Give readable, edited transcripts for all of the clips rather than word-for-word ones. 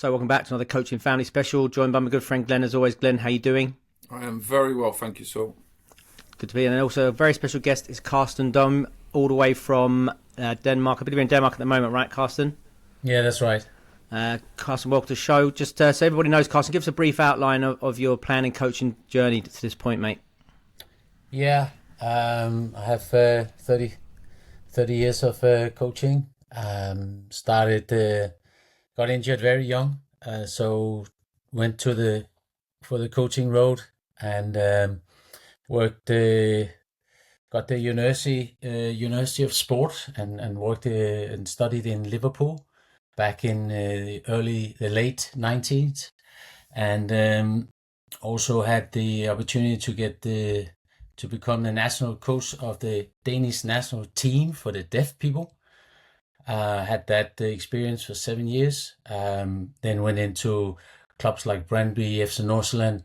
So welcome back to another Coaching Family Special, joined by my good friend Glen as always. Glen, how you doing? I am very well, thank you, Saul. Good to be here. And also a very special guest is Carsten Dohm, all the way from Denmark. I believe you're in Denmark at the moment, right, Carsten? Yeah, that's right. Carsten, welcome to the show. Just so everybody knows, Carsten, give us a brief outline of your plan and coaching journey to this point, mate. Yeah, I have 30 years of coaching. Got injured very young, so went for the coaching road and worked. Got the University of Sport and worked and studied in Liverpool back in the late 90s, and also had the opportunity to become the national coach of the Danish national team for the deaf people. Had that experience for 7 years. Then went into clubs like Brøndby, FC Nordsjælland.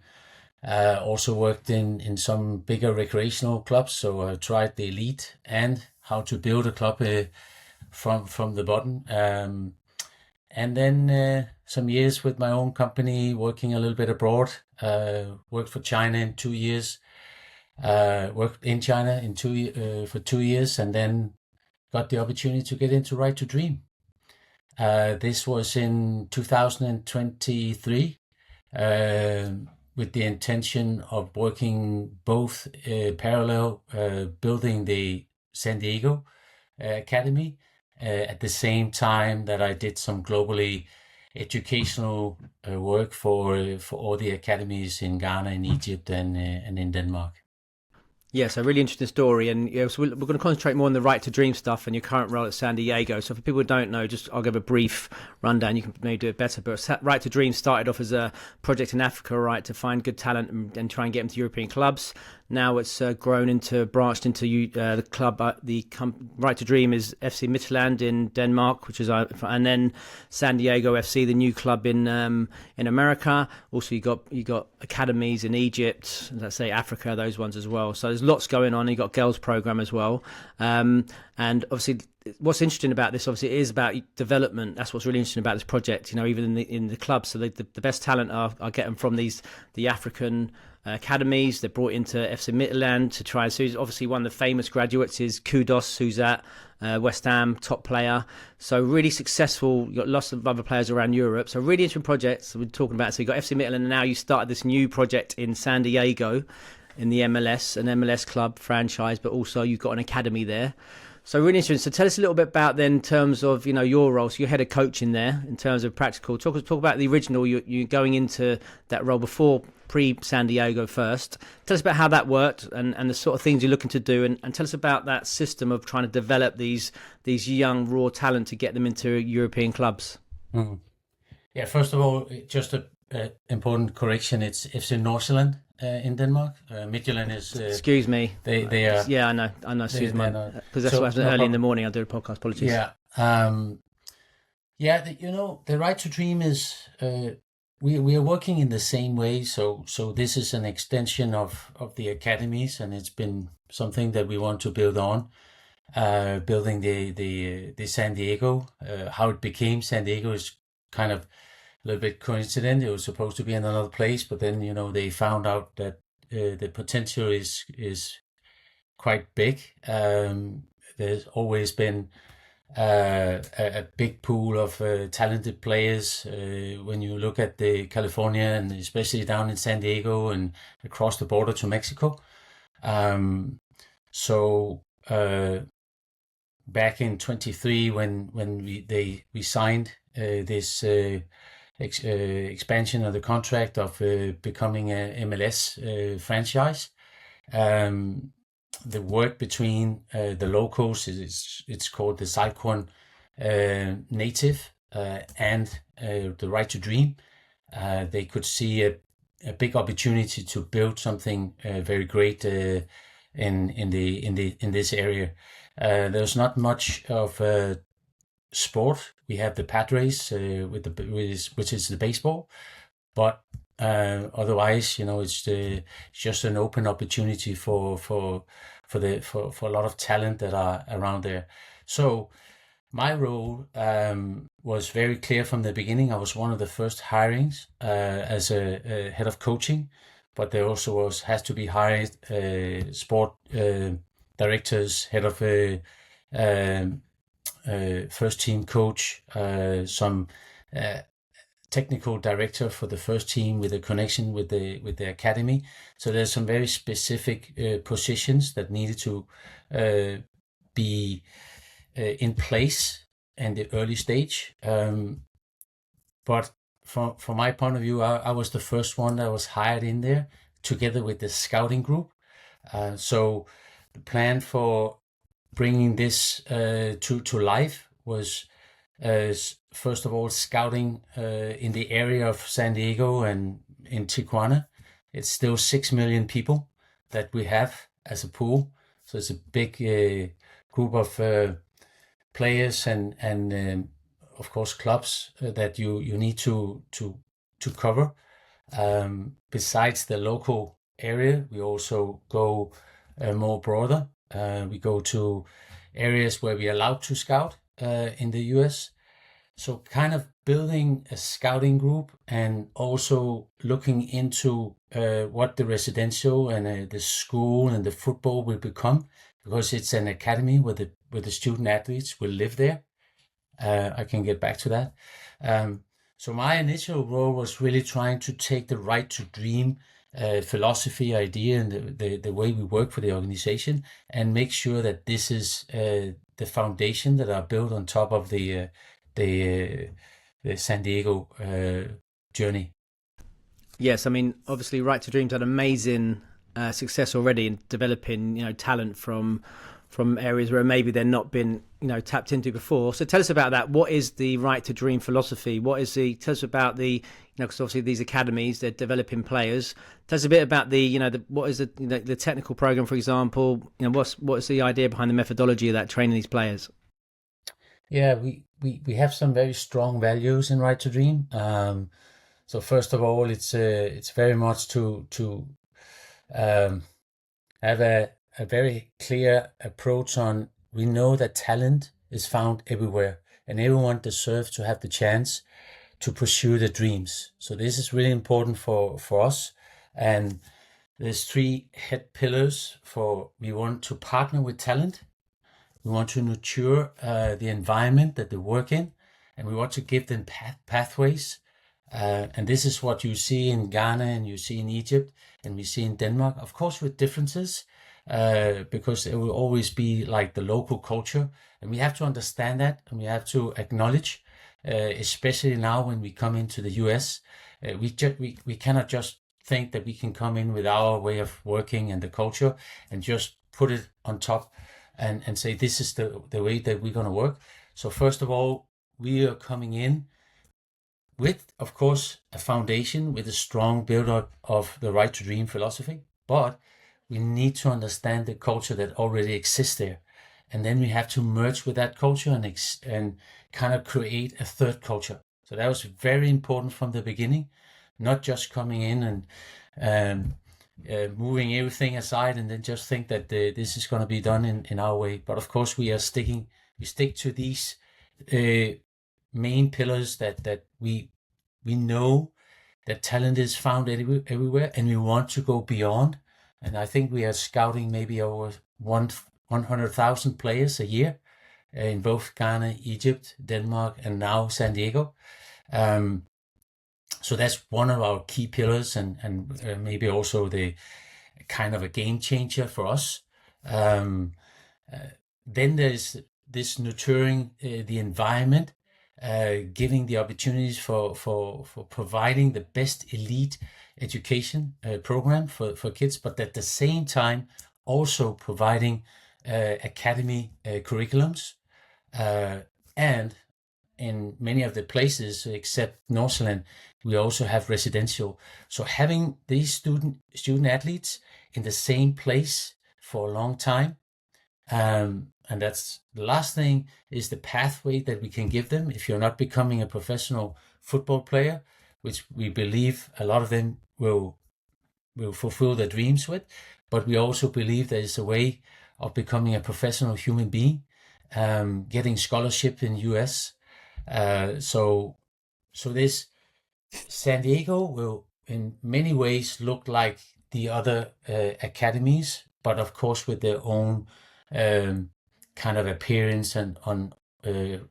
Also worked in some bigger recreational clubs, so I tried the elite and how to build a club from the bottom. And then some years with my own company, working a little bit abroad. Worked for China in 2 years. Worked in China for 2 years, and then got the opportunity to get into Right to Dream. This was in 2023, with the intention of working both parallel, building the San Diego Academy at the same time that I did some globally educational work for all the academies in Ghana, in Egypt, and in Denmark. Yeah, so really interesting story, and so we're going to concentrate more on the Right to Dream stuff and your current role at San Diego. So for people who don't know, I'll give a brief rundown. You can maybe do it better, but Right to Dream started off as a project in Africa, right, to find good talent and try and get them to European clubs. Now it's branched into the club. Right to Dream is FC Midtjylland in Denmark, which is and then San Diego FC, the new club in America. Also, you got academies in Egypt, let's say Africa, those ones as well. So there's lots going on. You got girls program as well, and obviously, what's interesting about this, obviously, it is about development. That's what's really interesting about this project. Even in the club, so the best talent are getting from the African academies. They're brought into FC Midtjylland to try. So obviously one of the famous graduates is Kudus, who's at West Ham, top player. So really successful. You've got lots of other players around Europe. So really interesting projects we're talking about. So you've got FC Midtjylland, and now you started this new project in San Diego in the MLS, an MLS club franchise, but also you've got an academy there. So really interesting. So tell us a little bit about then in terms of your role. So you're head of coaching there in terms of practical. Talk about the original. You going into that role before pre-San Diego first. Tell us about how that worked and the sort of things you're looking to do, and tell us about that system of trying to develop these young raw talent to get them into European clubs. Mm-hmm. Yeah, first of all, just a important correction. It's FC Nordsjælland in Denmark. Midtjylland is. Excuse me. They are. Yeah, I know. Excuse me, because that's why early in the morning I do a podcast. Apologies. Yeah. The Right to Dream is. We are working in the same way. So this is an extension of the academies, and it's been something that we want to build on. Building the San Diego. How it became San Diego is kind of a little bit coincident. It was supposed to be in another place, but then they found out that the potential is quite big. There's always been a big pool of talented players when you look at the California, and especially down in San Diego and across the border to Mexico. Back in 23, when we signed this expansion of the contract of becoming a MLS franchise. The work between the locals it's called the Cyclone Native and the Right to Dream. They could see a big opportunity to build something very great in this area. There's not much of sport. We have the Padres which is the baseball, but otherwise, it's just an open opportunity for a lot of talent that are around there. So My role was very clear from the beginning. I was one of the first hirings as a head of coaching, but there also has to be hired sport directors, head of um, first team coach, some technical director for the first team with a connection with the academy. So there's some very specific positions that needed to be in place in the early stage. But from my point of view, I was the first one that was hired in there together with the scouting group. So the plan for bringing this to life was first of all scouting in the area of San Diego and in Tijuana. It's still 6 million people that we have as a pool, so it's a big group of players and of course clubs that you need to cover. Besides the local area, we also go more broader. We go to areas where we're allowed to scout in the US. So kind of building a scouting group and also looking into what the residential and the school and the football will become, because it's an academy where the student athletes will live there. I can get back to that. So my initial role was really trying to take the right to dream philosophy, idea, and the way we work for the organization, and make sure that this is the foundation that are built on top of the San Diego journey. Yes, I mean, obviously, Right to Dream's had amazing success already in developing, talent from areas where maybe they're not been, tapped into before. So tell us about that. What is the Right to Dream philosophy? Tell us about because obviously these academies, they're developing players. Tell us a bit about what is the technical program, for example. What's the idea behind the methodology of that, training these players? Yeah, we have some very strong values in Right to Dream. So first of all, it's very much to have a very clear approach on, we know that talent is found everywhere and everyone deserves to have the chance to pursue their dreams. So this is really important for us. And there's 3 head pillars we want to partner with talent. We want to nurture the environment that they work in, and we want to give them pathways. And this is what you see in Ghana and you see in Egypt and we see in Denmark, of course, with differences, because it will always be like the local culture. And we have to understand that, and we have to acknowledge, especially now when we come into the US, we cannot just think that we can come in with our way of working and the culture and just put it on top and say, this is the way that we're going to work. So first of all, we are coming in with, of course, a foundation with a strong build-up of the Right to Dream philosophy, but we need to understand the culture that already exists there. And then we have to merge with that culture and kind of create a third culture. So that was very important from the beginning, not just coming in and moving everything aside and then just think that this is going to be done in our way. But of course, we stick to these main pillars that we know that talent is found everywhere, and we want to go beyond. And I think we are scouting maybe over 100,000 players a year in both Ghana, Egypt, Denmark, and now San Diego. So that's one of our key pillars, and maybe also the kind of a game changer for us. Then there's this nurturing the environment, giving the opportunities for providing the best elite education program for kids, but at the same time also providing academy curriculums, and in many of the places except Northland, we also have residential. So having these student athletes in the same place for a long time, and that's the last thing, is the pathway that we can give them if you're not becoming a professional football player, which we believe a lot of them will fulfill their dreams with. But we also believe there is a way of becoming a professional human being, getting scholarship in US. So this San Diego will in many ways look like the other academies, but of course with their own kind of appearance and on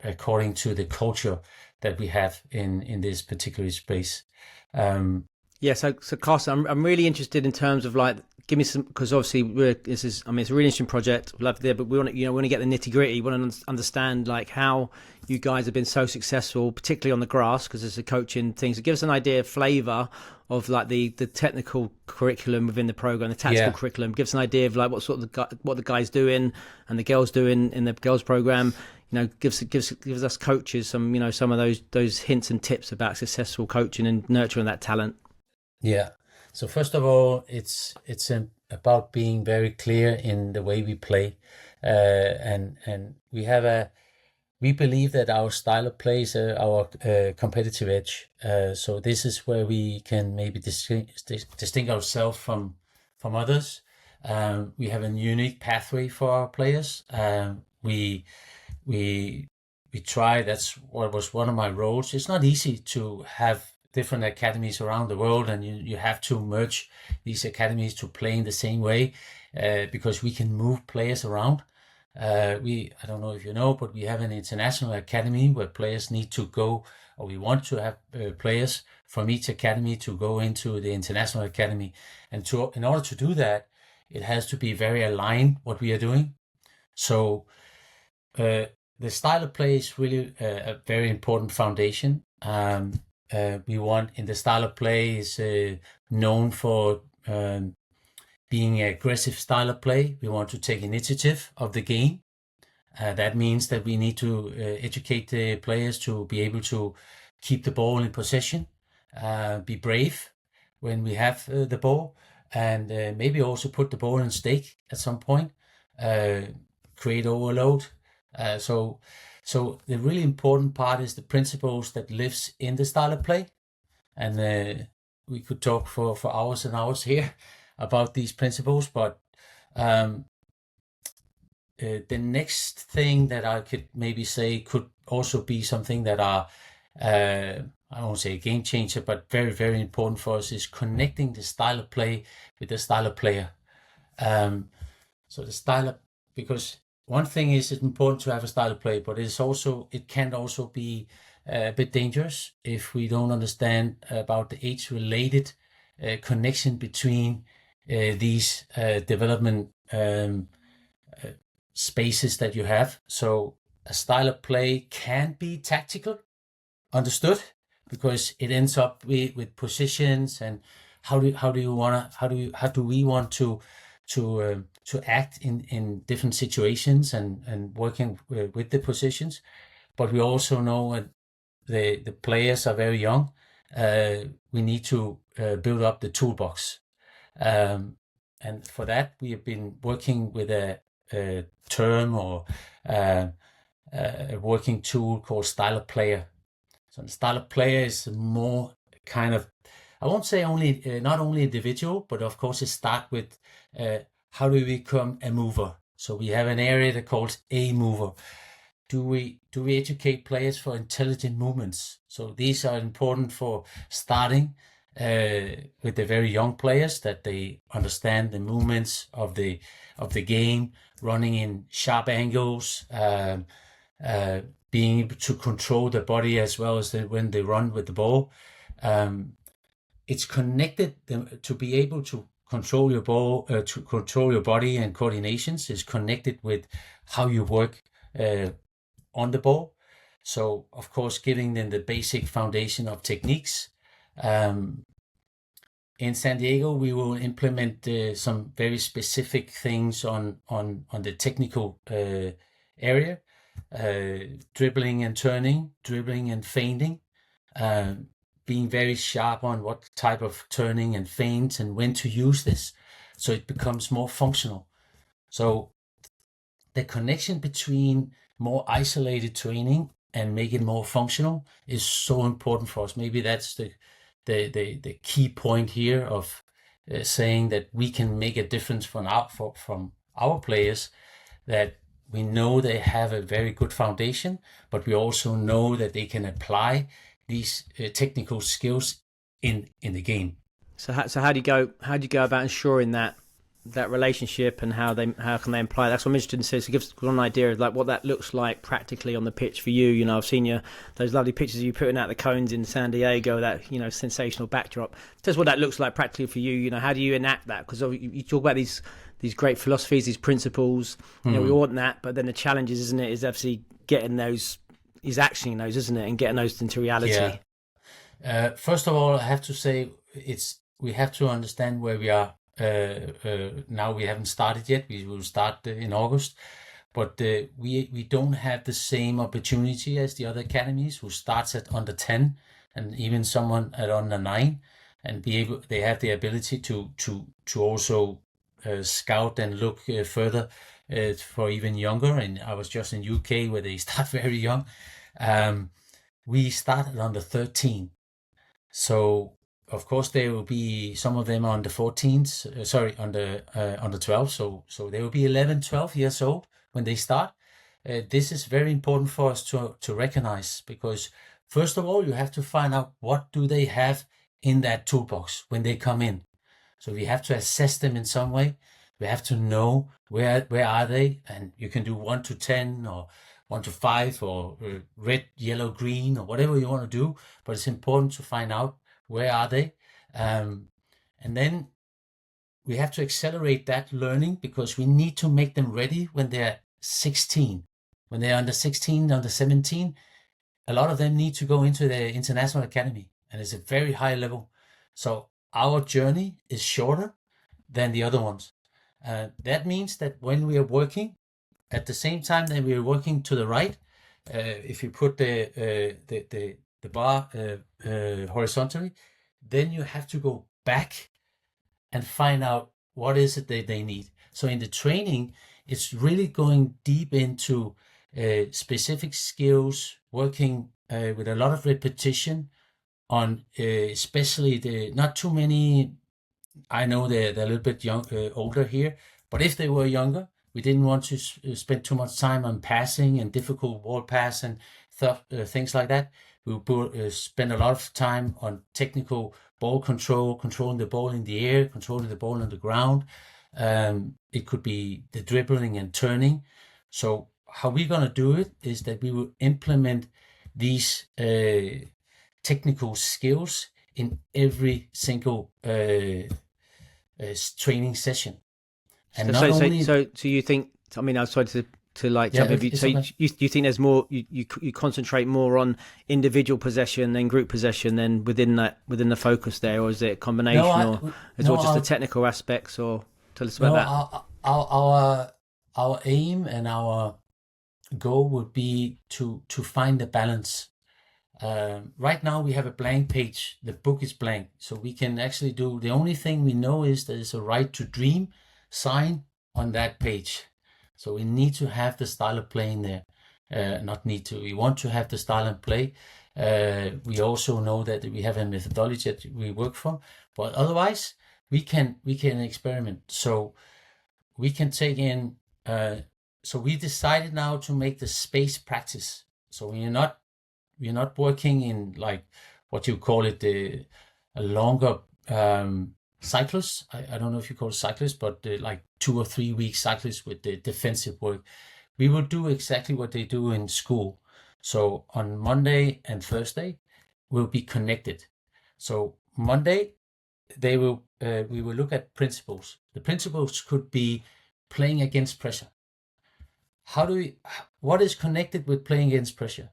according to the culture that we have in this particular space. Yeah, so Carson, I'm really interested in terms of like, give me some, because obviously this is, I mean, it's a really interesting project, love there, but we want to, want to get the nitty gritty. We want to understand like how you guys have been so successful, particularly on the grass, because there's a coaching thing. So give us an idea, flavour of like the technical curriculum within the program, the tactical curriculum. Give us an idea of like what sort of what the guys doing and the girls doing in the girls program. Gives us coaches some, some of those hints and tips about successful coaching and nurturing that talent. Yeah. So first of all, it's about being very clear in the way we play, and we believe that our style of play is our competitive edge. So this is where we can maybe distinct ourselves from others. We have a unique pathway for our players. We try. That's what was one of my roles. It's not easy to have different academies around the world, and you have to merge these academies to play in the same way, because we can move players around. I don't know if you know, but we have an international academy where players need to go, or we want to have players from each academy to go into the international academy. And in order to do that, it has to be very aligned what we are doing. So the style of play is really a very important foundation. We want in the style of play is known for being an aggressive style of play. We want to take initiative of the game. That means that we need to educate the players to be able to keep the ball in possession, be brave when we have the ball, and maybe also put the ball in stake at some point, create overload. So the really important part is the principles that lives in the style of play. And we could talk for hours and hours here about these principles, but the next thing that I could maybe say could also be something that are, I won't say a game changer, but very, very important for us is connecting the style of play with the style of player. So the style of, because one thing is it's important to have a style of play, but it can also be a bit dangerous if we don't understand about the age-related connection between these development spaces that you have. So a style of play can be tactical, understood, because it ends up with positions and how do we want to act in different situations and working with the positions. But we also know the players are very young. We need to build up the toolbox. And for that, we have been working with a term or a working tool called style of player. So the style of player is more kind of, I won't say not only individual, but of course it starts with how do we become a mover. So we have an area that calls a mover. Do we educate players for intelligent movements? So these are important for starting with the very young players, that they understand the movements of the game, running in sharp angles, being able to control the body as well as when they run with the ball. It's connected to be able to control your ball, to control your body, and coordinations is connected with how you work on the ball. So of course, giving them the basic foundation of techniques. In San Diego, we will implement some very specific things on the technical area, dribbling and turning, dribbling and feinting, being very sharp on what type of turning and feint and when to use this, so it becomes more functional. So the connection between more isolated training and make it more functional is so important for us. Maybe that's the key point here of saying that we can make a difference from our players, that we know they have a very good foundation, but we also know that they can apply these technical skills in the game. So how do you go? How do you go about ensuring that relationship, and how can they apply? That's what I'm interested in. So give us an idea of like what that looks like practically on the pitch for you. You know, I've seen those lovely pictures of you putting out the cones in San Diego. That, you know, sensational backdrop. Tell us what that looks like practically for you. You know, how do you enact that? Because you talk about these great philosophies, these principles. You know, we want that, but then the challenge is, isn't it, is obviously getting those, is actioning those, isn't it, and getting those into reality. Yeah. First of all, I have to say we have to understand where we are. Now we haven't started yet. We will start in August, but we don't have the same opportunity as the other academies who starts at under 10, and even someone at under 9, and they have the ability to also scout and look further for even younger. And I was just in UK where they start very young. We started under 13, so of course, there will be some of them under 14s, under 12. So they will be 11, 12 years old when they start. This is very important for us to recognize, because first of all, you have to find out what do they have in that toolbox when they come in. So we have to assess them in some way. We have to know where are they, and you can do 1 to 10 or 1 to 5 or red, yellow, green, or whatever you want to do. But it's important to find out where are they? And then we have to accelerate that learning, because we need to make them ready when they're 16. When they're under 16, under 17, a lot of them need to go into the international academy, and it's a very high level. So our journey is shorter than the other ones. That means that when we are working, at the same time that we are working to the right, if you put the bar horizontally, then you have to go back and find out what is it that they need. So in the training, it's really going deep into specific skills, working with a lot of repetition on especially not too many. I know they're a little bit older here, but if they were younger, we didn't want to spend too much time on passing and difficult wall pass and things like that. We spend a lot of time on technical ball control, controlling the ball in the air, controlling the ball on the ground. It could be the dribbling and turning. So how we're going to do it is that we will implement these technical skills in every single training session. And so you think? I mean, I'm sorry to like jump in. So you think there's more? You concentrate more on individual possession than group possession, then within the focus there, or is it a combination, or is it just the technical aspects? Or tell us about that. Our aim and our goal would be to find the balance. Right now we have a blank page. The book is blank, so we can actually do. The only thing we know is there's a right to dream sign on that page. So we need to have the style of playing there. We want to have the style of play. We also know that we have a methodology that we work from, but otherwise we can experiment. So we can take in. So we decided now to make the space practice. So we're not working in like what you call it, a longer cycles. I don't know if you call it cycles, but like 2 or 3 week cycles with the defensive work. We will do exactly what they do in school. So on Monday and Thursday, we'll be connected. So Monday, we will look at principles. The principles could be playing against pressure. What is connected with playing against pressure?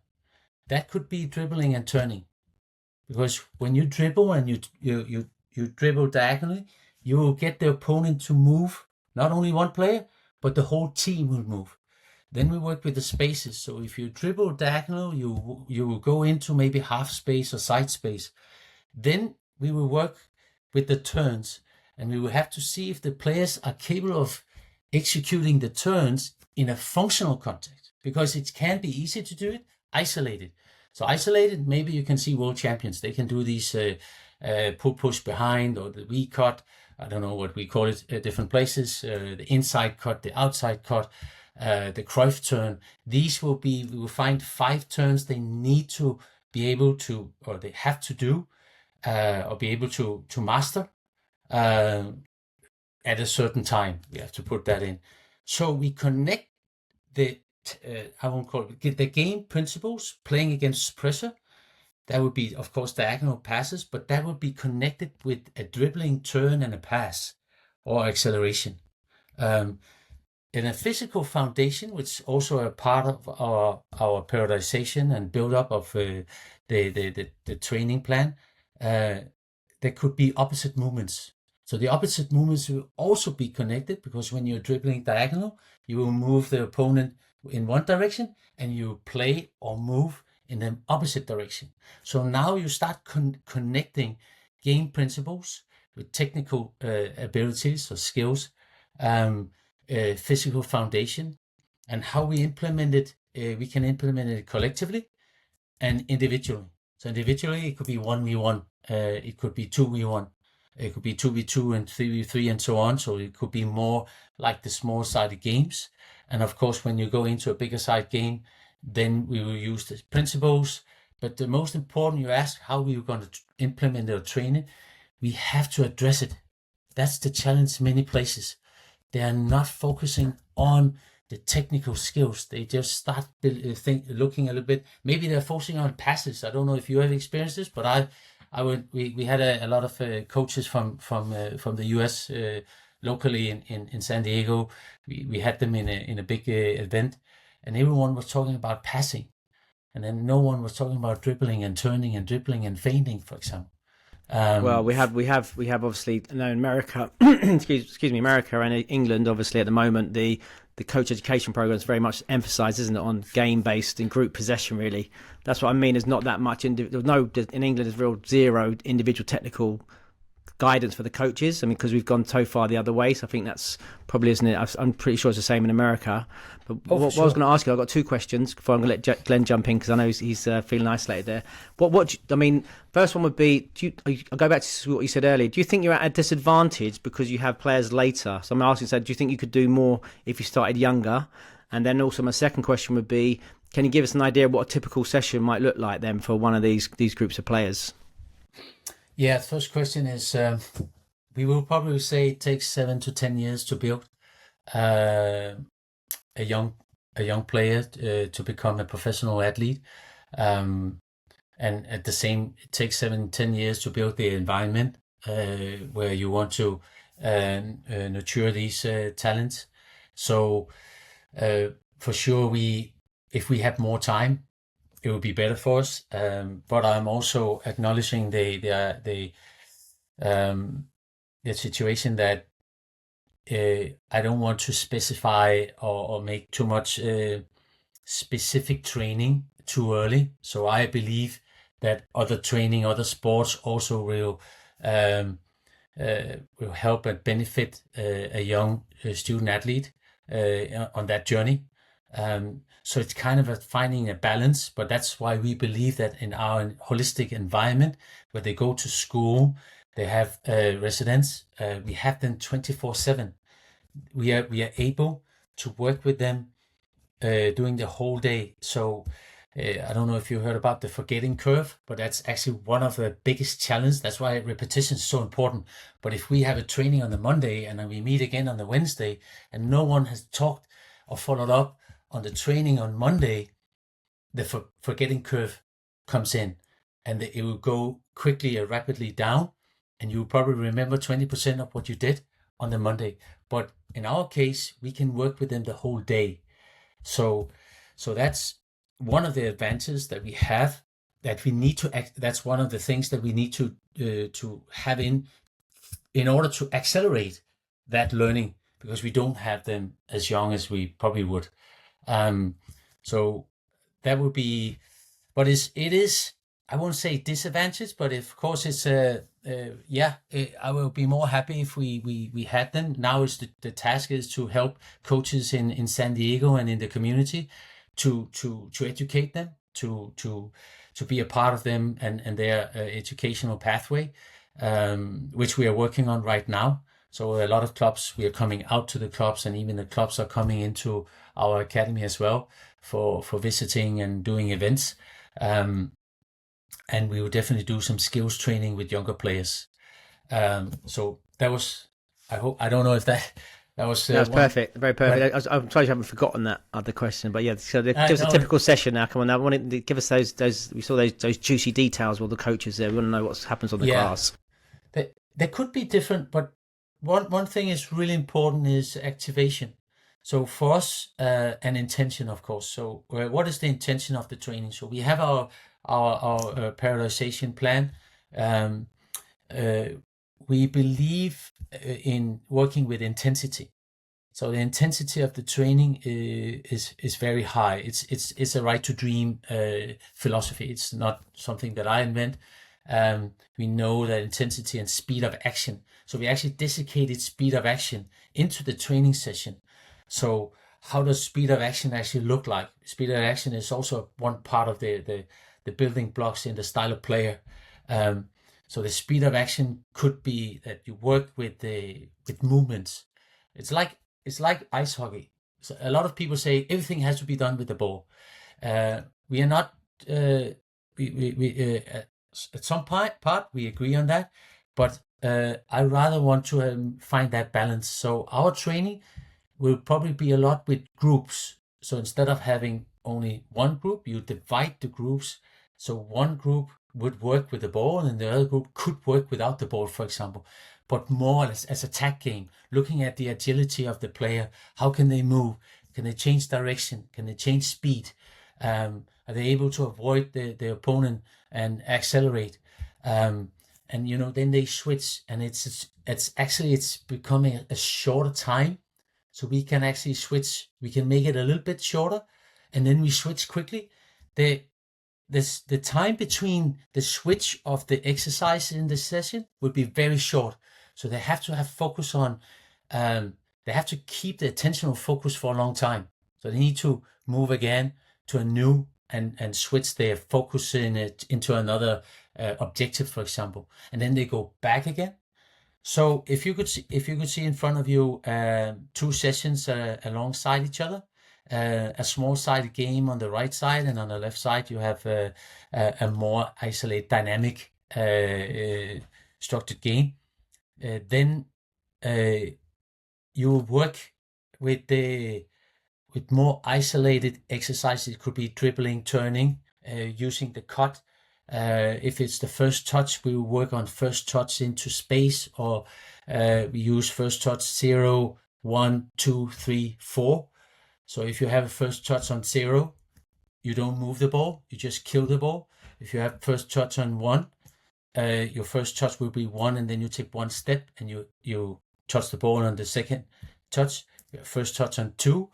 That could be dribbling and turning. Because when you dribble and you dribble diagonally, you will get the opponent to move. Not only one player, but the whole team will move. Then we work with the spaces. So if you dribble diagonal, you will go into maybe half space or side space. Then we will work with the turns, and we will have to see if the players are capable of executing the turns in a functional context, because it can be easy to do it isolated. So isolated, maybe you can see world champions. They can do these push behind, or the V cut. I don't know what we call it at different places. The inside cut, the outside cut. the Cruyff turn. These will be, we will find 5 turns they need to be able to, or they have to do, or be able to master at a certain time. We have to put that in. So we connect the, I won't call it, the game principles, playing against pressure. That would be, of course, diagonal passes, but that would be connected with a dribbling turn and a pass or acceleration. In a physical foundation, which is also a part of our periodization and build-up of the training plan, there could be opposite movements. So the opposite movements will also be connected, because when you're dribbling diagonal, you will move the opponent in one direction and you play or move in the opposite direction. So now you start connecting game principles with technical abilities or skills, physical foundation, and how we implement it. We can implement it collectively and individually. So individually, it could be 1v1, it could be 2v1, it could be 2v2 and 3v3 and so on. So it could be more like the small-sided games. And of course, when you go into a bigger side game, then we will use the principles. But the most important, you ask how we are going to implement or train it, we have to address it. That's the challenge in many places. They are not focusing on the technical skills. They just start looking a little bit. Maybe they're focusing on passes. I don't know if you have experienced this, but we had a lot of coaches from the US locally in San Diego. We had them in a big event, and everyone was talking about passing, and then no one was talking about dribbling and turning and dribbling and feinting, for example. Well, we have obviously, in America, excuse me, America and England, obviously at the moment, the coach education program is very much emphasised, isn't it, on game-based and group possession, really. That's what I mean, there's not that much, in England, there's real zero individual technical guidance for the coaches. I mean, because we've gone so far the other way, so I think that's probably, isn't it? I'm pretty sure it's the same in America. But what I was going to ask you, I've got 2 questions before I'm going to let Glenn jump in, because I know he's feeling isolated there. First one would be, I'll go back to what you said earlier. Do you think you're at a disadvantage because you have players later? So I'm asking, do you think you could do more if you started younger? And then also my second question would be, can you give us an idea of what a typical session might look like then for one of these groups of players? Yeah, the first question is, we will probably say it takes 7 to 10 years to build a young player to become a professional athlete. And at the same, it takes 7-10 years to build the environment where you want to nurture these talents. So for sure, if we have more time, it would be better for us. But I'm also acknowledging the situation that I don't want to specify or make too much specific training too early. So I believe that other training, other sports also will help and benefit a young student athlete on that journey. So it's kind of finding a balance, but that's why we believe that in our holistic environment, where they go to school, they have residents, we have them 24/7. We are able to work with them during the whole day. So I don't know if you heard about the forgetting curve, but that's actually one of the biggest challenges. That's why repetition is so important. But if we have a training on the Monday and then we meet again on the Wednesday, and no one has talked or followed up on the training on Monday, the forgetting curve comes in, and it will go quickly and rapidly down, and you will probably remember 20% of what you did on the Monday. But in our case, we can work with them the whole day. So that's one of the advantages that we have, that we need to act. That's one of the things that we need to have in order to accelerate that learning, because we don't have them as young as we probably would. So that would be, but it is, I won't say disadvantage, but of course it's I will be more happy if we had them. Now is the task is to help coaches in San Diego and in the community to educate them, to be a part of them and their educational pathway, which we are working on right now. So a lot of clubs, we are coming out to the clubs, and even the clubs are coming into our academy as well for visiting and doing events. And we will definitely do some skills training with younger players. So that was, I don't know if that was... That was perfect, very perfect. Right. I'm sorry I haven't forgotten that other question, but yeah, so give us a typical session now. Come on now, I want to give us those. We saw those juicy details with the coaches there. We want to know what happens on the grass. They could be different, but one thing is really important is activation. So for us, an intention, of course. So what is the intention of the training? So we have our periodization plan. We believe in working with intensity. So the intensity of the training is very high. It's a right to dream philosophy. It's not something that I invent. We know that intensity and speed of action. So we actually desiccated speed of action into the training session. So how does speed of action actually look like? Speed of action is also one part of the building blocks in the style of player. So the speed of action could be that you work with movements. It's like ice hockey. So a lot of people say everything has to be done with the ball. We are not. At some part we agree on that, but I rather want to find that balance. So our training will probably be a lot with groups. So instead of having only one group, you divide the groups. So one group would work with the ball and the other group could work without the ball, for example, but more as a tag game, looking at the agility of the player. How can they move? Can they change direction? Can they change speed? Are they able to avoid the opponent and accelerate? And then they switch, and it's becoming a shorter time. So we can actually switch. We can make it a little bit shorter, and then we switch quickly. The time between the switch of the exercise in the session would be very short. So they have to have focus on, they have to keep the attentional focus for a long time. So they need to move again to a new and switch their focus into another objective, for example. And then they go back again. So if you could see in front of you two sessions alongside each other, a small-sided game on the right side, and on the left side you have a more isolated, dynamic, structured game. Then you work with more isolated exercises. It could be dribbling, turning, using the cut. If it's the first touch, we will work on first touch into space, or we use first touch 0, 1, 2, 3, 4. So if you have a first touch on 0, you don't move the ball, you just kill the ball. If you have first touch on 1, your first touch will be 1, and then you take 1 step and you touch the ball on the second touch. Your first touch on 2,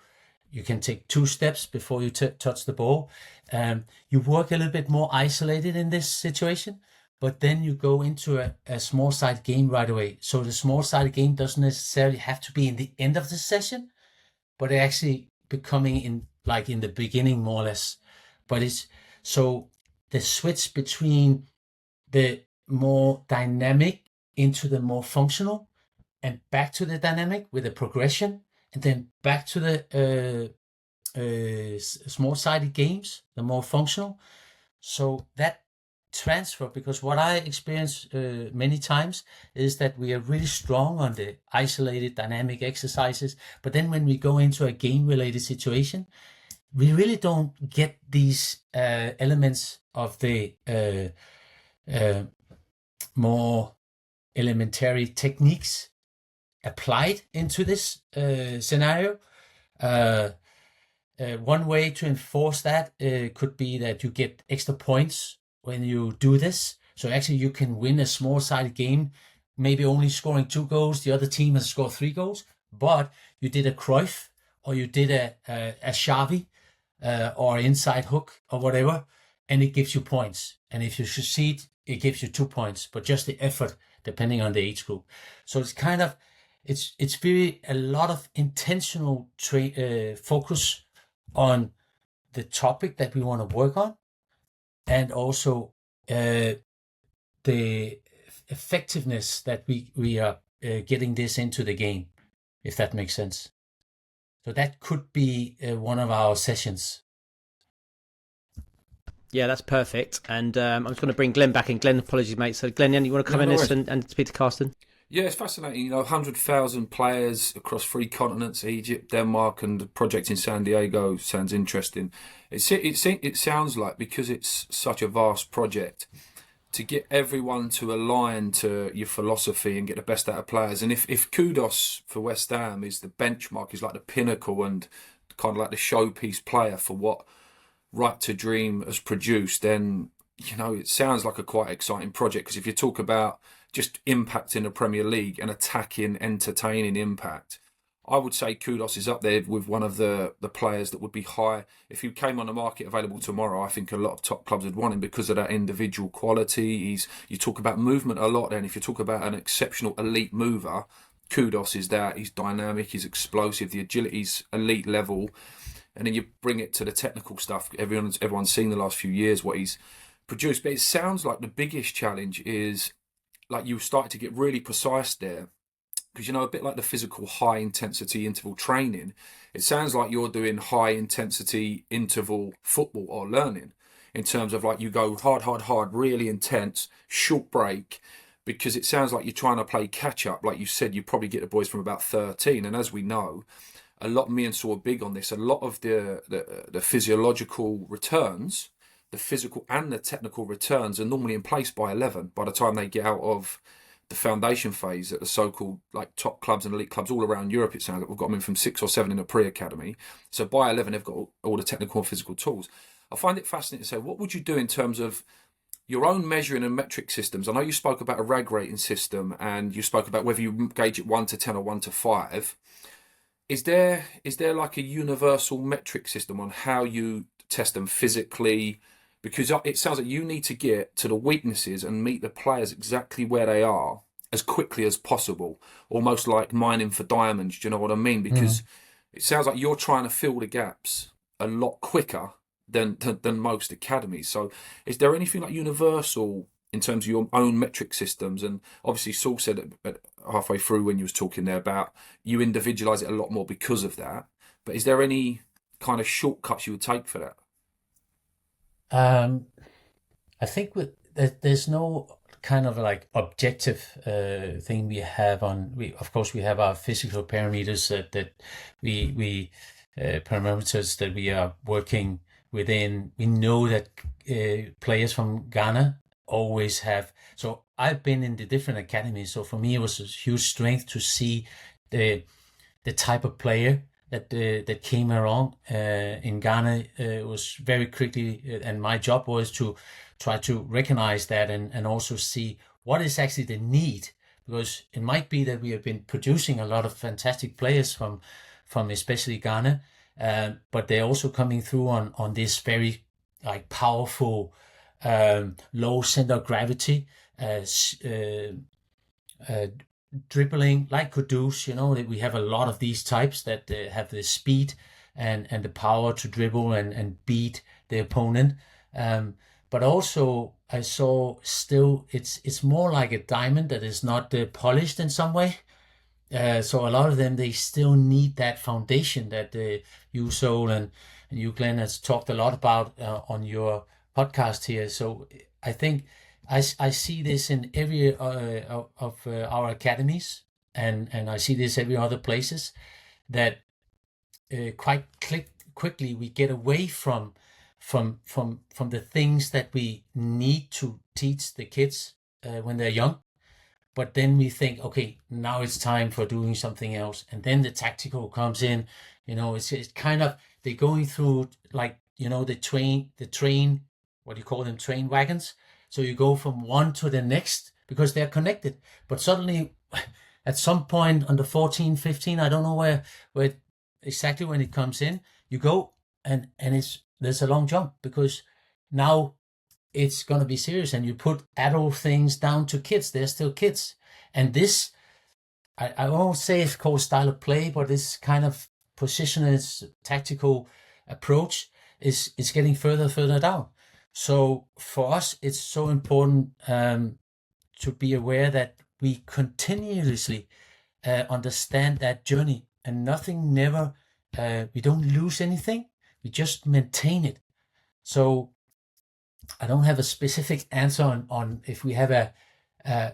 you can take 2 steps before you touch the ball. You work a little bit more isolated in this situation, but then you go into a small-sided game right away. So the small-sided game doesn't necessarily have to be in the end of the session, but actually becoming in the beginning, more or less. But it's so the switch between the more dynamic into the more functional, and back to the dynamic with a progression, and then back to the small-sided games, the more functional. So that transfer, because what I experience many times is that we are really strong on the isolated dynamic exercises, but then when we go into a game-related situation, we really don't get these elements of the more elementary techniques applied into this scenario. One way to enforce that could be that you get extra points when you do this. So actually you can win a small-sided game, maybe only scoring 2 goals, the other team has scored 3 goals, but you did a Cruyff, or you did a Xavi, or inside hook, or whatever, and it gives you points. And if you succeed, it gives you 2 points, but just the effort, depending on the age group. So it's kind of, it's very, a lot of intentional focus on the topic that we want to work on, and also the effectiveness that we are getting this into the game, if that makes sense. So that could be one of our sessions. Yeah, that's perfect. And I'm just going to bring Glenn back in. Glenn, apologies, mate. So, Glenn, you want to come Yeah, in no this worries. and speak to Carsten? Yeah, it's fascinating. 100,000 players across 3 continents, Egypt, Denmark, and the project in San Diego sounds interesting. It sounds like, because it's such a vast project, to get everyone to align to your philosophy and get the best out of players. And if Kudus for West Ham is the benchmark, is like the pinnacle and kind of like the showpiece player for what Right to Dream has produced, then it sounds like a quite exciting project. Because if you talk about just impact in the Premier League and attacking, entertaining impact, I would say Kudus is up there with one of the players that would be high. If he came on the market available tomorrow, I think a lot of top clubs would want him because of that individual quality. You talk about movement a lot, then if you talk about an exceptional elite mover, Kudus is that. He's dynamic, he's explosive, the agility's elite level. And then you bring it to the technical stuff. Everyone's seen the last few years what he's produced. But it sounds like the biggest challenge is, like, you started to get really precise there, because a bit like the physical high intensity interval training, it sounds like you're doing high intensity interval football or learning, in terms of like you go hard, really intense, short break, because it sounds like you're trying to play catch up. Like you said, you probably get the boys from about 13, and as we know, a lot, me and Saul are big on this, a lot of the physiological returns, the physical and the technical returns, are normally in place by 11 by the time they get out of the foundation phase at the so-called like top clubs and elite clubs all around Europe. It sounds like we've got them in from 6 or 7 in a pre-academy, so by 11 they've got all the technical and physical tools. I find it fascinating to say, what would you do in terms of your own measuring and metric systems? I know you spoke about a rag rating system, and you spoke about whether you gauge it 1 to 10 or 1 to 5. Is there like a universal metric system on how you test them physically? Because it sounds like you need to get to the weaknesses and meet the players exactly where they are as quickly as possible, almost like mining for diamonds. Do you know what I mean? Because it sounds like you're trying to fill the gaps a lot quicker than most academies. So is there anything like universal in terms of your own metric systems? And obviously Saul said at halfway through when you was talking there about you individualize it a lot more because of that. But is there any kind of shortcuts you would take for that? I think there's no kind of like objective thing we have on. Of course we have our physical parameters that we parameters that we are working within. We know that players from Ghana always have. So I've been in the different academies. So for me, it was a huge strength to see the type of player that came around in Ghana. It was very quickly, and my job was to try to recognize that and also see what is actually the need, because it might be that we have been producing a lot of fantastic players from especially Ghana, but they're also coming through on this very like powerful low center of gravity dribbling like Kudus. That we have a lot of these types that have the speed and the power to dribble and beat the opponent. But also I saw still it's more like a diamond that is not polished in some way. So a lot of them, they still need that foundation that you, Soul, and you, Glenn, has talked a lot about on your podcast here. So I think I see this in every of our academies, and I see this every other places, that quite quickly we get away from the things that we need to teach the kids when they're young. But then we think, okay, now it's time for doing something else. And then the tactical comes in. It's kind of, they're going through like, the train, what do you call them? Train wagons. So you go from one to the next because they're connected. But suddenly at some point under 14, 15, I don't know where exactly when it comes in, you go and there's a long jump, because now it's going to be serious, and you put adult things down to kids. They're still kids. And this, I won't say it's called style of play, but this kind of positionless tactical approach is getting further down. So for us, it's so important to be aware that we continuously understand that journey, and nothing never we don't lose anything. We just maintain it. So I don't have a specific answer on if we have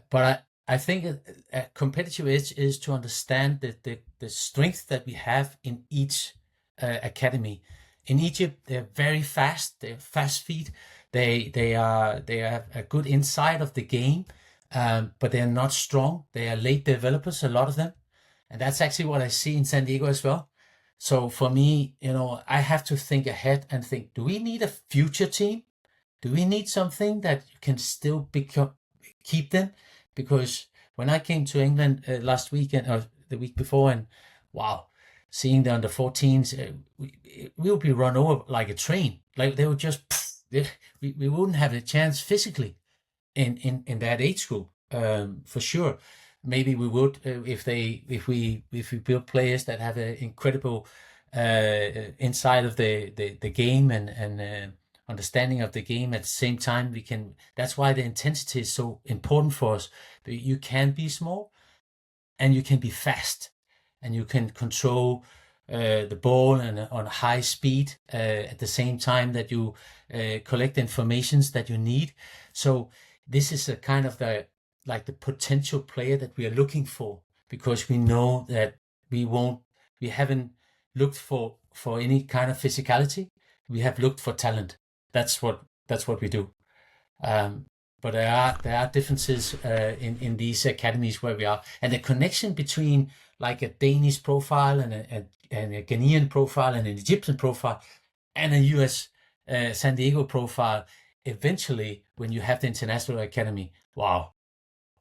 but I think a competitive edge is to understand the strength that we have in each academy. In Egypt, they're very fast. They're fast feet. They have a good insight of the game, but they're not strong. They are late developers, a lot of them, and that's actually what I see in San Diego as well. So for me, I have to think ahead and think: do we need a future team? Do we need something that can still keep them? Because when I came to England last weekend or the week before, and wow, seeing the under 14s, we'll be run over like a train. Like they would just, we wouldn't have a chance physically in that age group, for sure. Maybe we would if we build players that have an incredible insight of the game and understanding of the game. At the same time, that's why the intensity is so important for us. You can be small and you can be fast, and you can control the ball and on high speed at the same time that you collect informations that you need. So this is a kind of the potential player that we are looking for, because we know that we haven't looked for any kind of physicality. We have looked for talent. That's what we do. But there are differences in these academies where we are, and the connection between like a Danish profile and a Ghanaian profile and an Egyptian profile and a US San Diego profile. Eventually, when you have the international academy, wow,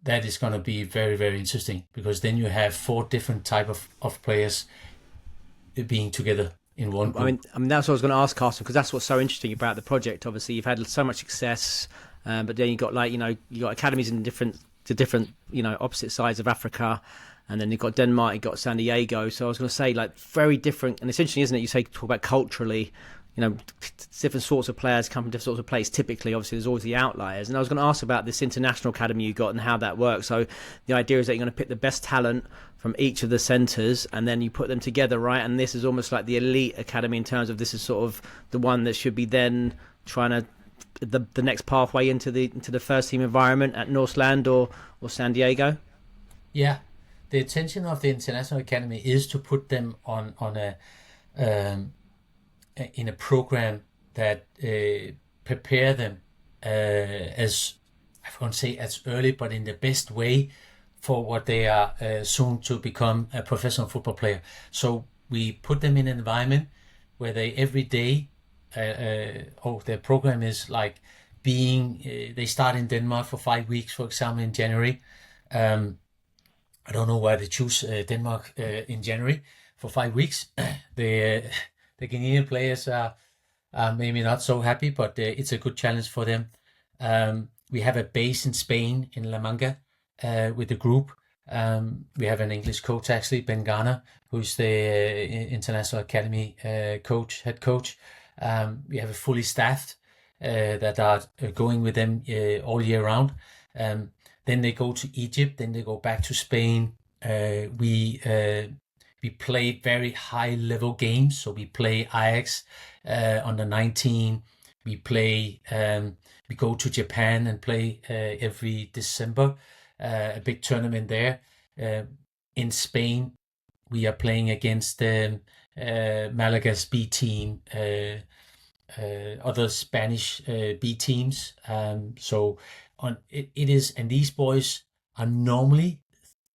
that is going to be very, very interesting, because then you have 4 different type of players being together in one group. I mean that's what I was going to ask, Carson, because that's what's so interesting about the project. Obviously, you've had so much success, but then you got you got academies in different opposite sides of Africa, and then you've got Denmark, you've got San Diego. So I was going to say, very different, and it's interesting, isn't it? You talk about culturally. Different sorts of players come from different sorts of places. Typically, obviously, there's always the outliers. And I was going to ask about this international academy you got and how that works. So the idea is that you're going to pick the best talent from each of the centres, and then you put them together, right? And this is almost like the elite academy in terms of this is sort of the one that should be then trying to the next pathway into the first team environment at Northland or San Diego. Yeah, the intention of the international academy is to put them on a in a program that prepare them as I won't say as early, but in the best way for what they are soon to become a professional football player. So we put them in an environment where they every day, their program is like they start in Denmark for 5 weeks, for example, in January. I don't know why they choose Denmark in January for 5 weeks. The Ghanaian players are maybe not so happy, but it's a good challenge for them. We have a base in Spain, in La Manga, with the group. We have an English coach, actually, Ben Garner, who's the International Academy head coach. We have a fully staffed that are going with them all year round. Then they go to Egypt, then they go back to Spain. We play very high level games. So we play Ajax under 19. We go to Japan and play every December, a big tournament there. In Spain, we are playing against Malaga's B team, other Spanish B teams. It is, and these boys are normally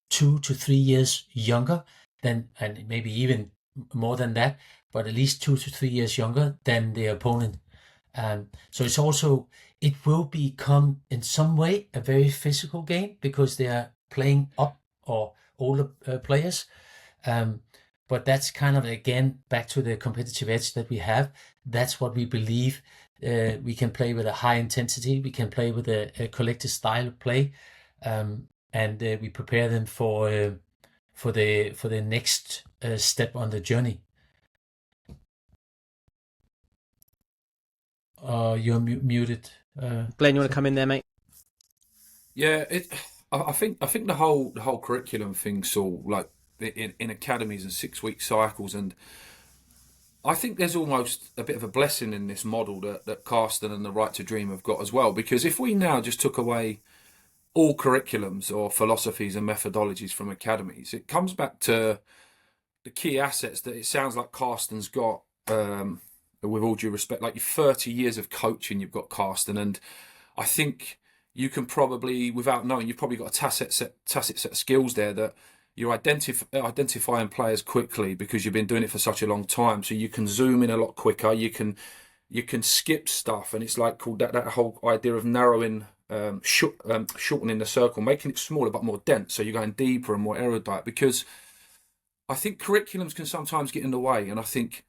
2 to 3 years younger than, and maybe even more than that, but at least 2 to 3 years younger than the opponent. So it will become in some way a very physical game because they are playing up or older players. But that's kind of, again, back to the competitive edge that we have. That's what we believe. We can play with a high intensity. We can play with a collective style of play. And we prepare them for the next step on the journey. You're muted. Glenn, you want to come in there, mate? Yeah, I think the whole curriculum thing, Saul, like in academies and 6 week cycles, and I think there's almost a bit of a blessing in this model that Carsten and the Right to Dream have got as well. Because if we now just took away all curriculums or philosophies and methodologies from academies, it comes back to the key assets that it sounds like Carsten's got. With all due respect, like your 30 years of coaching, you've got Carsten, and I think you can probably, without knowing, you've probably got a tacit set of skills there that you're identifying players quickly because you've been doing it for such a long time. So you can zoom in a lot quicker. You can skip stuff, and it's like called that whole idea of narrowing, shortening the circle, making it smaller but more dense. So you're going deeper and more erudite, because I think curriculums can sometimes get in the way, and I think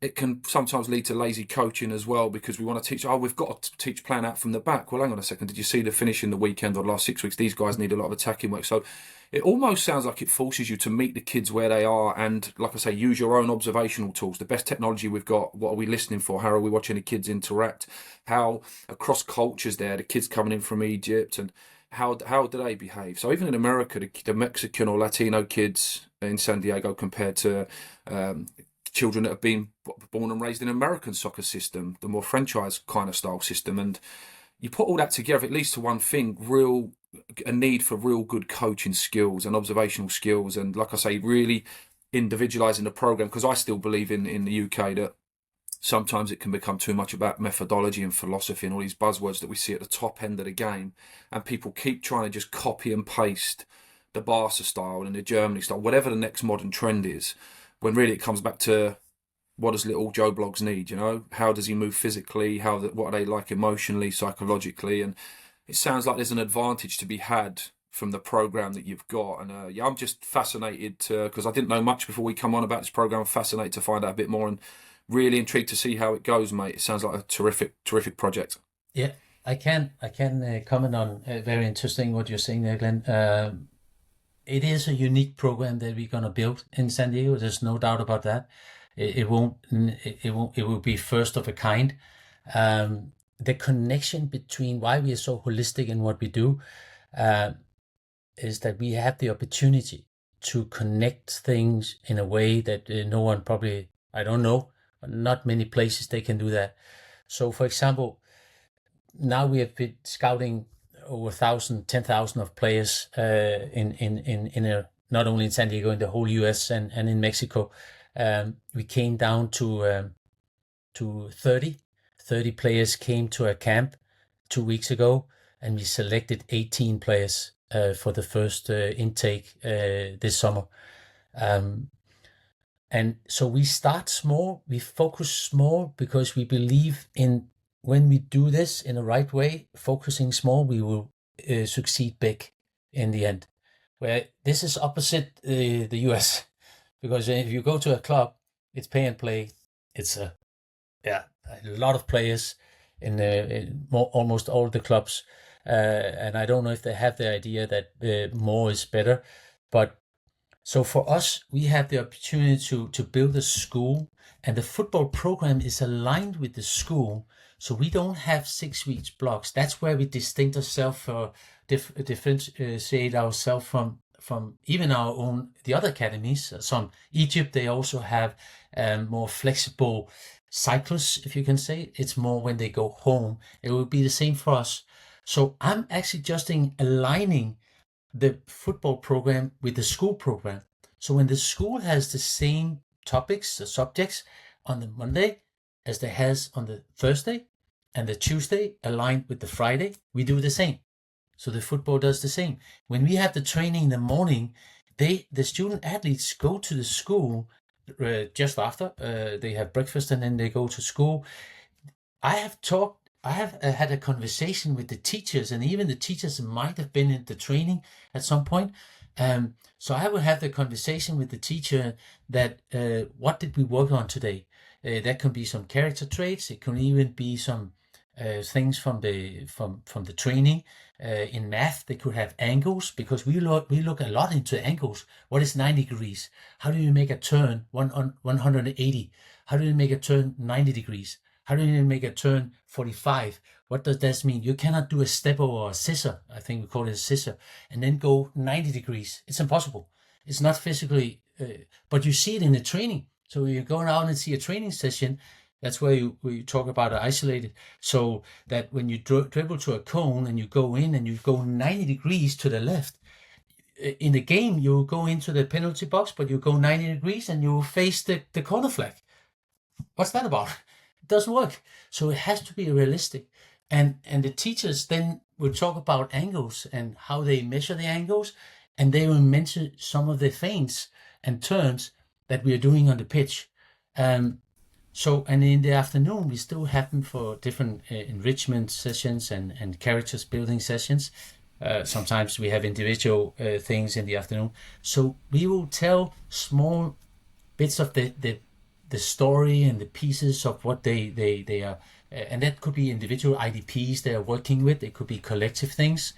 it can sometimes lead to lazy coaching as well, because we want to teach, we've got to teach plan out from the back. Well, hang on a second, did you see the finish in the weekend or the last 6 weeks? These guys need a lot of attacking work. So it almost sounds like it forces you to meet the kids where they are and, like I say, use your own observational tools. The best technology we've got, what are we listening for? How are we watching the kids interact? How across cultures there, the kids coming in from Egypt, and how do they behave? So even in America, the Mexican or Latino kids in San Diego compared to children that have been born and raised in an American soccer system, the more franchise kind of style system, and you put all that together, it leads to one thing: a need for real good coaching skills and observational skills, and like I say, really individualizing the program. Because I still believe in the UK that sometimes it can become too much about methodology and philosophy and all these buzzwords that we see at the top end of the game, and people keep trying to just copy and paste the Barca style and the Germany style, whatever the next modern trend is, when really it comes back to, what does little Joe Bloggs need? How does he move physically? What are they like emotionally, psychologically? And it sounds like there's an advantage to be had from the program that you've got. And I'm just fascinated because I didn't know much before we come on about this program. I'm fascinated to find out a bit more, and really intrigued to see how it goes, mate. It sounds like a terrific project. Yeah, I can comment on very interesting what you're saying there, Glenn. It is a unique program that we're gonna build in San Diego. There's no doubt about that. It will be first of a kind. The connection between why we are so holistic in what we do is that we have the opportunity to connect things in a way that no one probably, I don't know, not many places they can do that. So, for example, now we have been scouting over 10,000 of players not only in San Diego, in the whole US and in Mexico. We came down to 30 players came to a camp 2 weeks ago, and we selected 18 players for the first intake this summer. And so we start small, we focus small, because we believe in, when we do this in the right way, focusing small, we will succeed big in the end. Where this is opposite the US, because if you go to a club, it's pay and play. It's a lot of players in almost all the clubs, and I don't know if they have the idea that more is better. But so for us, we have the opportunity to build a school, and the football program is aligned with the school. So we don't have 6 weeks blocks. That's where we distinct ourselves, differentiate ourselves from even the other academies. Some Egypt, they also have more flexible cycles, if you can say. It's more when they go home. It will be the same for us. So I'm actually just aligning the football program with the school program. So when the school has the same topics, the subjects on the Monday as they has on the Thursday, and the Tuesday aligned with the Friday, we do the same. So the football does the same. When we have the training in the morning, the student athletes go to the school just after they have breakfast, and then they go to school. I have had a conversation with the teachers, and even the teachers might have been in the training at some point. So I will have the conversation with the teacher that what did we work on today? That can be some character traits. It can even be some things from the training. In math, they could have angles, because we look a lot into angles. What is 90 degrees? How do you make a turn 180? How do you make a turn 90 degrees? How do you make a turn 45? What does that mean? You cannot do a step or a scissor. I think we call it a scissor, and then go 90 degrees. It's impossible. It's not physically, but you see it in the training. So you're going out and see a training session. That's where you talk about isolated. So that when you dribble to a cone and you go in and you go 90 degrees to the left, in the game you go into the penalty box, but you go 90 degrees and you face the corner flag. What's that about? It doesn't work. So it has to be realistic. And the teachers then will talk about angles and how they measure the angles, and they will mention some of the feints and turns that we are doing on the pitch. And in the afternoon, we still have them for different enrichment sessions and characters building sessions. Sometimes we have individual things in the afternoon. So we will tell small bits of the story and the pieces of what they are. And that could be individual IDPs they are working with. It could be collective things.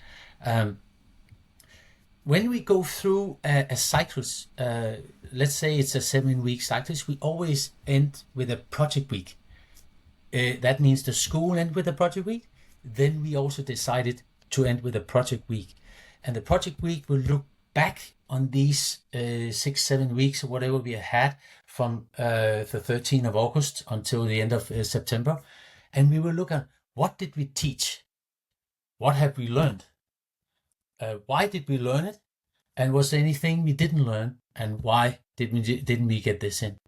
When we go through a cycles, let's say it's a 7-week cycles, we always end with a project week. That means the school end with a project week. Then we also decided to end with a project week. And the project week will look back on these 6-7 weeks or whatever we had from the 13th of August until the end of September. And we will look at what did we teach? What have we learned? Why did we learn it? And was there anything we didn't learn? And why didn't we get this in?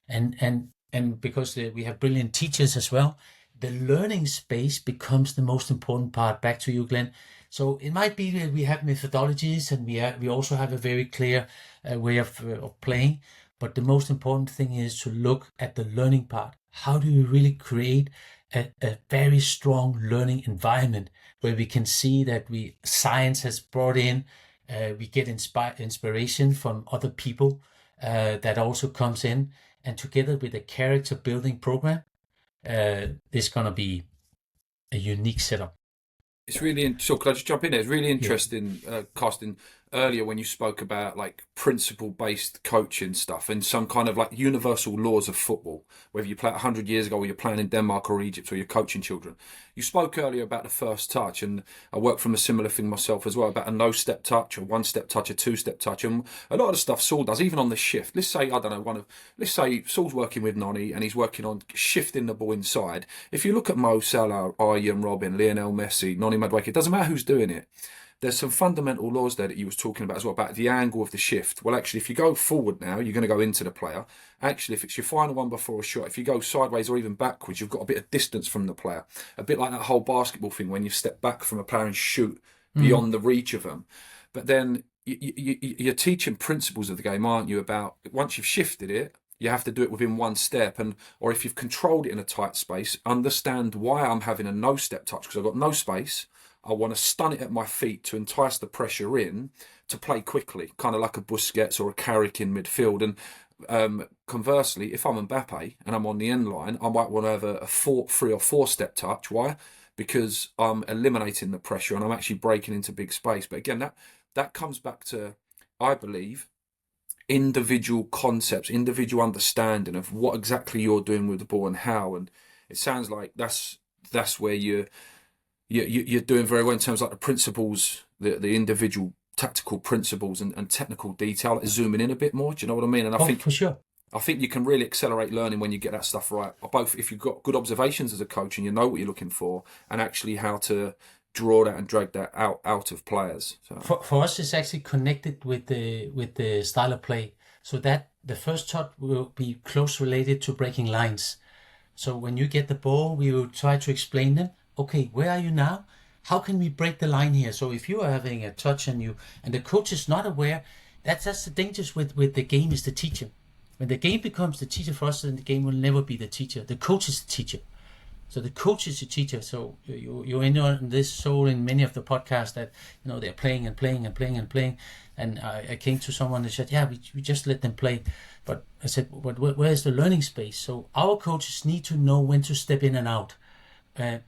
And because we have brilliant teachers as well, the learning space becomes the most important part. Back to you, Glenn. So it might be that we have methodologies and we also have a very clear way of playing. But the most important thing is to look at the learning part. How do we really create a very strong learning environment where we can see that science has brought in, we get inspiration from other people that also comes in, and together with a character building program, this is going to be a unique setup. It's really so. Could I just jump in there? It's really interesting, Carsten. Earlier, when you spoke about like principle-based coaching stuff and some kind of like universal laws of football, whether you play 100 years ago or you're playing in Denmark or Egypt or you're coaching children. You spoke earlier about the first touch, and I work from a similar thing myself as well, about a no-step touch, a one-step touch, a two-step touch, and a lot of the stuff Saul does, even on the shift. Let's say, I don't know, let's say Saul's working with Noni and he's working on shifting the ball inside. If you look at Mo Salah, Arjen Robben, Lionel Messi, Noni Madueke, it doesn't matter who's doing it. There's some fundamental laws there that you was talking about as well, about the angle of the shift. Well, actually, if you go forward now, you're going to go into the player. Actually, if it's your final one before a shot, if you go sideways or even backwards, you've got a bit of distance from the player. A bit like that whole basketball thing when you step back from a player and shoot beyond the reach of them. But then you're teaching principles of the game, aren't you? About once you've shifted it, you have to do it within one step, or if you've controlled it in a tight space, understand why I'm having a no-step touch, because I've got no space. I want to stun it at my feet to entice the pressure in to play quickly, kind of like a Busquets or a Carrick in midfield. And conversely, if I'm Mbappe and I'm on the end line, I might want to have a 3 or 4 step touch. Why? Because I'm eliminating the pressure and I'm actually breaking into big space. But again, that comes back to, I believe, individual concepts, individual understanding of what exactly you're doing with the ball and how. And it sounds like that's where you're doing very well in terms of like the principles, the individual tactical principles and technical detail, like zooming in a bit more. Do you know what I mean? And I think for sure. I think you can really accelerate learning when you get that stuff right. Both if you've got good observations as a coach and you know what you're looking for, and actually how to draw that and drag that out of players. So. For us, it's actually connected with the style of play, so that the first touch will be close related to breaking lines. So when you get the ball, we will try to explain them. Okay, where are you now? How can we break the line here? So if you are having a touch and the coach is not aware, that's the dangers with the game is the teacher. When the game becomes the teacher for us, then the game will never be the teacher. The coach is the teacher. So the coach is the teacher. So you're in this soul in many of the podcasts that they're playing and playing and playing and playing. And I came to someone and said, yeah, we just let them play. But I said, but where is the learning space? So our coaches need to know when to step in and out.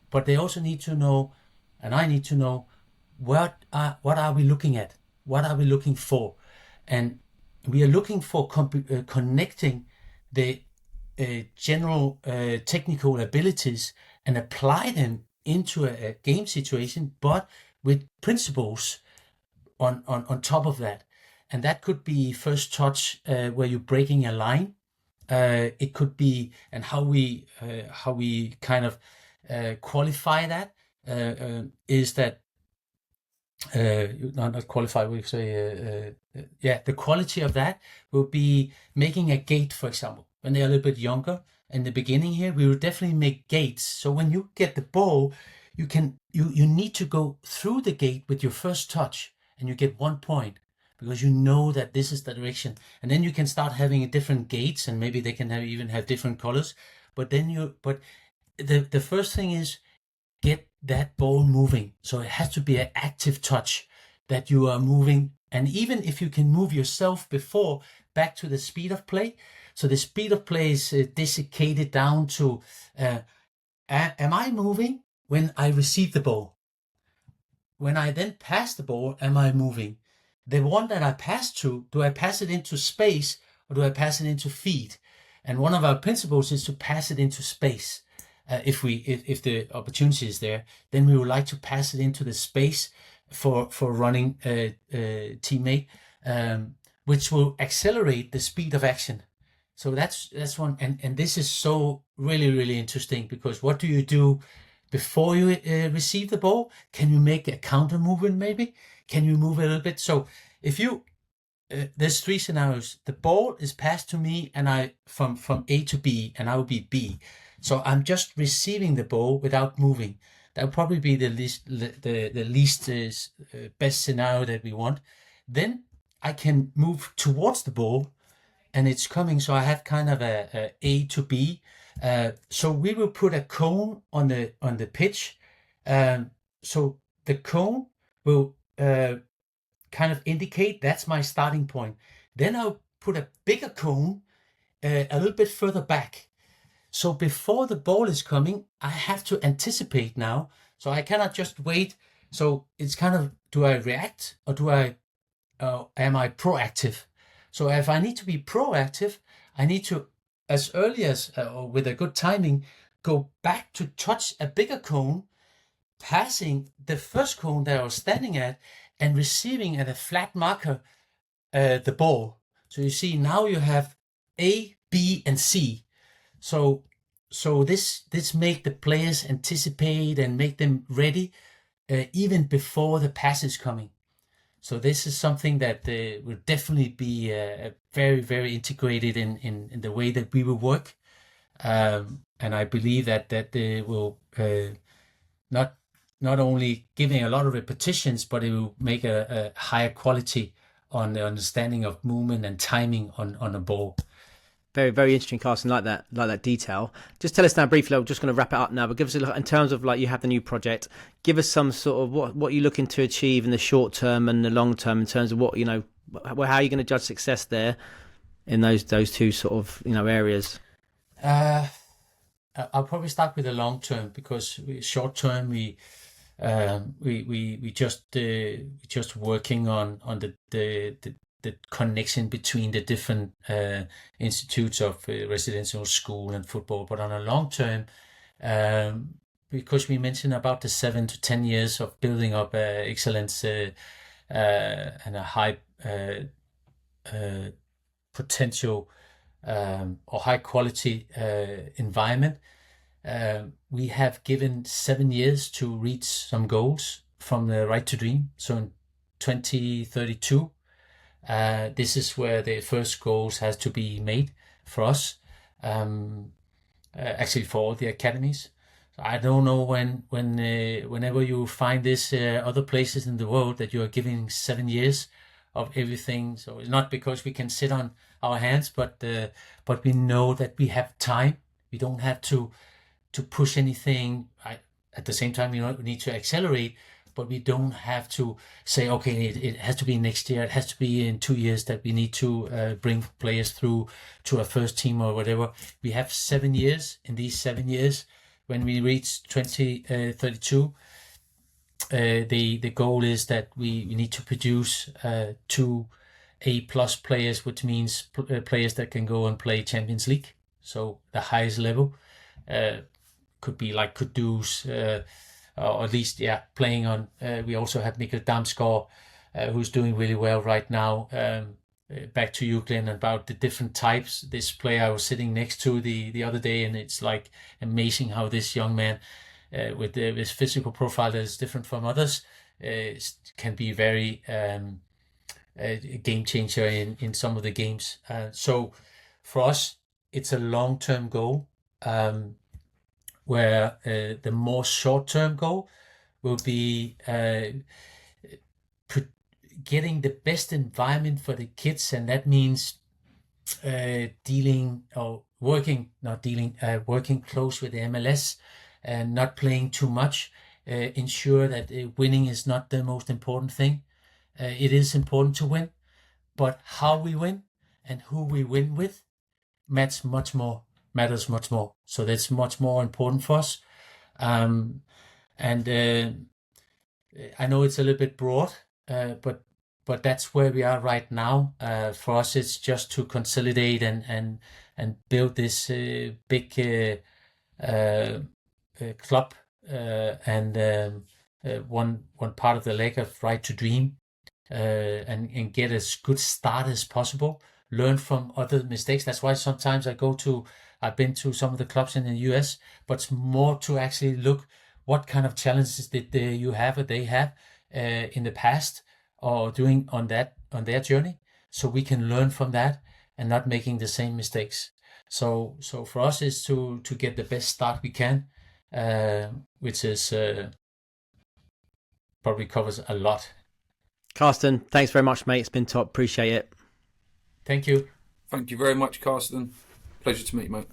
But they also need to know, and I need to know, what are we looking at? What are we looking for? And we are looking for connecting the general technical abilities and apply them into a game situation, but with principles on top of that. And that could be first touch where you're breaking a line. it could be, and how we kind of qualify that is that not qualify, we say the quality of that will be making a gate, for example. When they're a little bit younger in the beginning here, we will definitely make gates. So when you get the ball, you need to go through the gate with your first touch, and you get 1 point because you know that this is the direction. And then you can start having different gates, and maybe they can even have different colors. But then the first thing is get that ball moving. So it has to be an active touch that you are moving. And even if you can move yourself before back to the speed of play. So the speed of play is desiccated down to, am I moving when I receive the ball? When I then pass the ball, am I moving? The one that I pass to, do I pass it into space or do I pass it into feet? And one of our principles is to pass it into space. If the opportunity is there, then we would like to pass it into the space for running teammate, which will accelerate the speed of action. So that's one, and this is so really interesting, because what do you do before you receive the ball? Can you make a counter movement? Maybe can you move a little bit? So if you there's 3 scenarios. The ball is passed to me, and I from A to B, and I will be B. So I'm just receiving the ball without moving. That would probably be the least best scenario that we want. Then I can move towards the ball, and it's coming. So I have kind of a to B. So we will put a cone on the pitch. So the cone will kind of indicate that's my starting point. Then I'll put a bigger cone a little bit further back. So before the ball is coming, I have to anticipate now. So I cannot just wait. So it's kind of, do I react or am I proactive? So if I need to be proactive, I need to, as early as, or with a good timing, go back to touch a bigger cone, passing the first cone that I was standing at and receiving at a flat marker the ball. So you see now you have A, B, and C. So this make the players anticipate and make them ready even before the pass is coming. So this is something that will definitely be very integrated in the way that we will work, and I believe that they will not only giving a lot of repetitions, but it will make a higher quality on the understanding of movement and timing on a ball. Very interesting, Carson. Like that detail. Just tell us now briefly. I'm just going to wrap it up now, but give us a look in terms of, like, you have the new project. Give us some sort of what you're looking to achieve in the short term and the long term in terms of what, how you're going to judge success there in those 2 sort of areas. I'll probably start with the long term, because short term we just working on the connection between the different institutes of residential school and football. But on a long term, because we mentioned about the 7 to 10 years of building up excellence and a high potential or high quality environment, we have given 7 years to reach some goals from the Right to Dream. So in 2032, this is where the first goals has to be made for us, actually for all the academies. So I don't know whenever you find this other places in the world that you are giving 7 years of everything. So it's not because we can sit on our hands, but we know that we have time. We don't have to push anything. At the same time, we need to accelerate, but we don't have to say, okay, it has to be next year, it has to be in 2 years that we need to bring players through to a first team or whatever. We have 7 years. In these 7 years, when we reach 2032, the goal is that we need to produce 2 A+ players, which means players that can go and play Champions League. So the highest level could be like Kudus, or at least, playing on. We also have Mikkel Damsgaard, who's doing really well right now. back to you, Glenn, about the different types. This player I was sitting next to the other day, and it's like amazing how this young man with his physical profile that is different from others can be very a game changer in some of the games. So for us, it's a long-term goal, where the more short-term goal will be getting the best environment for the kids, and that means working close with the MLS and not playing too much. Ensure that winning is not the most important thing. It is important to win, but how we win and who we win with matters much more. So that's much more important for us. And I know it's a little bit broad, but that's where we are right now. For us, it's just to consolidate and build this big club, and one part of the leg of Right to Dream, and get as good start as possible. Learn from other mistakes. That's why sometimes I've been to some of the clubs in the US, but it's more to actually look what kind of challenges did you have or they have in the past or doing on their journey, so we can learn from that and not making the same mistakes. So for us is to get the best start we can, which is probably covers a lot. Carsten, thanks very much, mate. It's been top. Appreciate it. Thank you. Thank you very much, Carsten. Pleasure to meet you, mate.